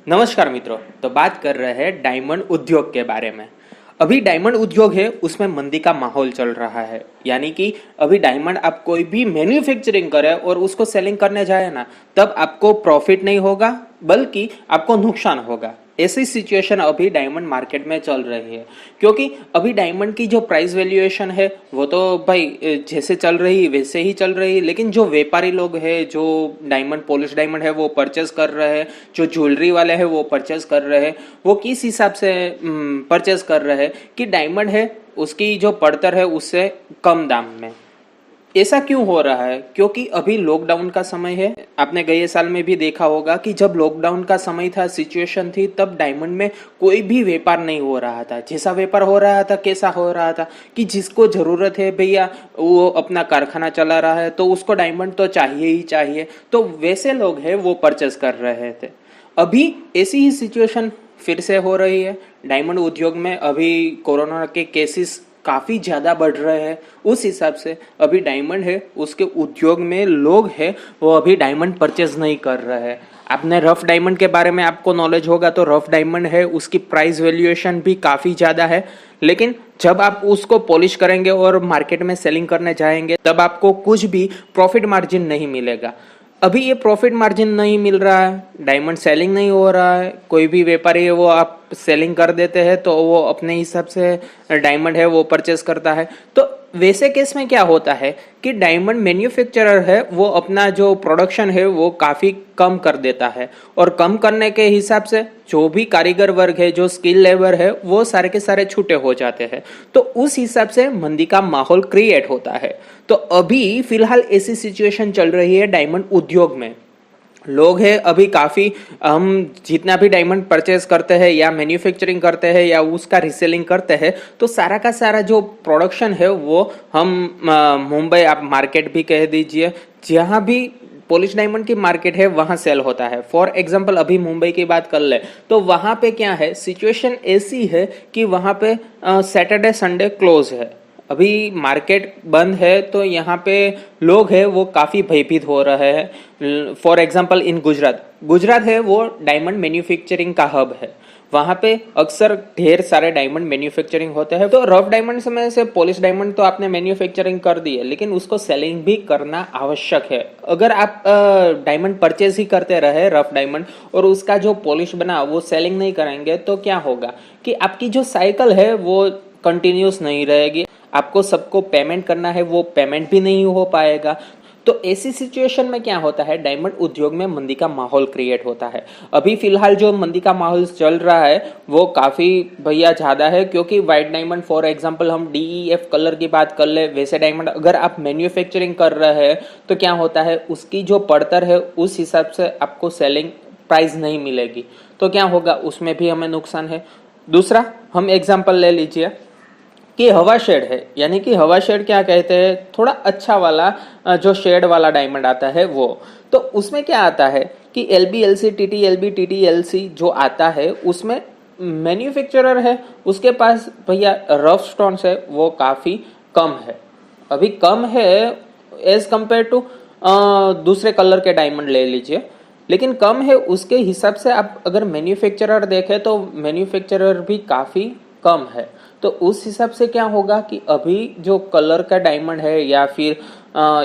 नमस्कार मित्रों। तो बात कर रहे हैं डायमंड उद्योग के बारे में। अभी डायमंड उद्योग है उसमें मंदी का माहौल चल रहा है, यानी कि अभी डायमंड आप कोई भी मैन्युफैक्चरिंग करे और उसको सेलिंग करने जाए ना, तब आपको प्रॉफिट नहीं होगा बल्कि आपको नुकसान होगा। ऐसी सिचुएशन अभी डायमंड मार्केट में चल रही है, क्योंकि अभी डायमंड की जो प्राइस वैल्यूएशन है वो तो भाई जैसे चल रही वैसे ही चल रही, लेकिन जो व्यापारी लोग हैं जो डायमंड पॉलिश डायमंड है वो परचेस कर रहे हैं, जो ज्वेलरी वाले हैं वो परचेस कर रहे हैं, वो किस हिसाब से परचेस कर रहे हैं कि डायमंड है उसकी जो पड़तर है उससे कम दाम में। ऐसा क्यों हो रहा है? क्योंकि अभी लॉकडाउन का समय है। आपने गए साल में भी देखा होगा कि जब लॉकडाउन का समय था, सिचुएशन थी, तब डायमंड में कोई भी व्यापार नहीं हो रहा था। जैसा व्यापार हो रहा था कैसा हो रहा था कि जिसको जरूरत है भैया वो अपना कारखाना चला रहा है तो उसको डायमंड तो चाहिए ही चाहिए, तो वैसे लोग हैं वो परचेस कर रहे थे। अभी ऐसी ही सिचुएशन फिर से हो रही है डायमंड उद्योग में। अभी कोरोना के केसेस काफ़ी ज़्यादा बढ़ रहे हैं, उस हिसाब से अभी डायमंड है उसके उद्योग में लोग हैं वो अभी डायमंड परचेज नहीं कर रहे हैं। आपने रफ डायमंड के बारे में आपको नॉलेज होगा, तो रफ डायमंड है उसकी प्राइस वैल्यूएशन भी काफ़ी ज़्यादा है, लेकिन जब आप उसको पॉलिश करेंगे और मार्केट में सेलिंग करने जाएंगे तब आपको कुछ भी प्रॉफिट मार्जिन नहीं मिलेगा। अभी ये प्रॉफिट मार्जिन नहीं मिल रहा है, डायमंड सेलिंग नहीं हो रहा है, कोई भी व्यापारी है वो आप सेलिंग कर देते हैं तो वो अपने हिसाब से डायमंड है वो परचेस करता है। तो वैसे केस में क्या होता है कि डायमंड मैन्युफैक्चरर है वो अपना जो प्रोडक्शन है वो काफ़ी कम कर देता है, और कम करने के हिसाब से जो भी कारीगर वर्ग है, जो स्किल लेबर है, वो सारे के सारे छूटे हो जाते हैं। तो उस हिसाब से मंदी का माहौल क्रिएट होता है। तो अभी फिलहाल ऐसी सिचुएशन चल रही है डायमंड उद्योग में। लोग हैं अभी काफ़ी, हम जितना भी डायमंड परचेज करते हैं या मैन्युफैक्चरिंग करते हैं या उसका रीसेलिंग करते हैं, तो सारा का सारा जो प्रोडक्शन है वो हम मुंबई, आप मार्केट भी कह दीजिए, जहाँ भी पॉलिश डायमंड की मार्केट है वहाँ सेल होता है। फॉर एग्जांपल अभी मुंबई की बात कर ले तो वहाँ पे क्या है, सिचुएशन ऐसी है कि वहाँ पे सैटरडे संडे क्लोज है, अभी मार्केट बंद है, तो यहाँ पे लोग हैं वो काफ़ी भयभीत हो रहे हैं। फॉर एग्जांपल इन गुजरात है वो डायमंड मैन्युफैक्चरिंग का हब है, वहाँ पे अक्सर ढेर सारे डायमंड मैन्युफैक्चरिंग होते हैं। तो रफ डायमंड में से पॉलिश डायमंड तो आपने मैन्युफैक्चरिंग कर दी है, लेकिन उसको सेलिंग भी करना आवश्यक है। अगर आप डायमंड परचेज ही करते रहे रफ डायमंड और उसका जो पॉलिश बना वो सेलिंग नहीं करेंगे, तो क्या होगा कि आपकी जो साइकिल है वो कंटिन्यूस नहीं रहेगी, आपको सबको पेमेंट करना है वो पेमेंट भी नहीं हो पाएगा। तो ऐसी सिचुएशन में क्या होता है, डायमंड उद्योग में मंदी का माहौल क्रिएट होता है। अभी फिलहाल जो मंदी का माहौल चल रहा है वो काफ़ी भैया ज़्यादा है, क्योंकि वाइट डायमंड फॉर एग्जांपल हम DEF कलर की बात कर ले, वैसे डायमंड अगर आप मैन्युफैक्चरिंग कर रहे हैं तो क्या होता है, उसकी जो पड़तर है उस हिसाब से आपको सेलिंग प्राइस नहीं मिलेगी, तो क्या होगा, उसमें भी हमें नुकसान है। दूसरा हम एग्जाम्पल ले लीजिए कि हवा शेड है, यानी कि हवा शेड क्या कहते हैं, थोड़ा अच्छा वाला जो शेड वाला डायमंड आता है वो, तो उसमें क्या आता है कि LB LC TT LB TT LC जो आता है उसमें मैन्युफैक्चरर है उसके पास भैया रफ स्टोन्स है वो काफ़ी कम है, अभी कम है एज कंपेयर टू दूसरे कलर के डायमंड ले लीजिए, लेकिन कम है उसके हिसाब से आप अगर मैन्युफैक्चरर देखें तो मैन्युफैक्चरर भी काफ़ी कम है। तो उस हिसाब से क्या होगा कि अभी जो कलर का डायमंड है या फिर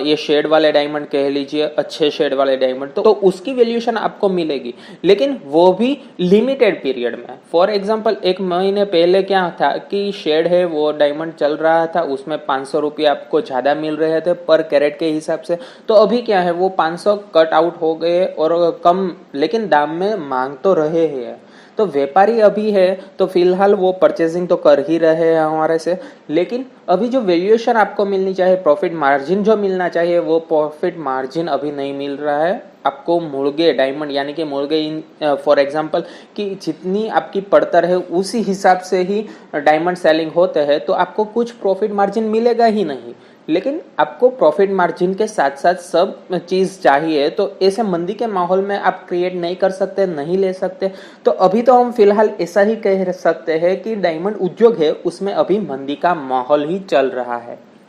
ये शेड वाले डायमंड कह लीजिए, अच्छे शेड वाले डायमंड, तो उसकी वैल्यूएशन आपको मिलेगी, लेकिन वो भी लिमिटेड पीरियड में। फॉर एग्जांपल 1 महीने पहले क्या था कि शेड है वो डायमंड चल रहा था, उसमें 500 रुपये आपको ज़्यादा मिल रहे थे पर कैरेट के हिसाब से, तो अभी क्या है वो 500 कट आउट हो गए और कम, लेकिन दाम में मांग तो रहे हैं। तो व्यापारी अभी है तो फिलहाल वो परचेजिंग तो कर ही रहे हैं हमारे से, लेकिन अभी जो वैल्यूएशन आपको मिलनी चाहिए, प्रॉफिट मार्जिन जो मिलना चाहिए, वो प्रॉफिट मार्जिन अभी नहीं मिल रहा है आपको। मुर्गे डायमंड यानी कि मुर्गे इन फॉर एग्जांपल कि जितनी आपकी पड़तर है उसी हिसाब से ही डायमंड सेलिंग होते हैं, तो आपको कुछ प्रॉफिट मार्जिन मिलेगा ही नहीं, लेकिन आपको प्रॉफिट मार्जिन के साथ साथ सब चीज़ चाहिए। तो ऐसे मंदी के माहौल में आप क्रिएट नहीं कर सकते, नहीं ले सकते। तो अभी तो हम फिलहाल ऐसा ही कह सकते हैं कि डायमंड उद्योग है उसमें अभी मंदी का माहौल ही चल रहा है।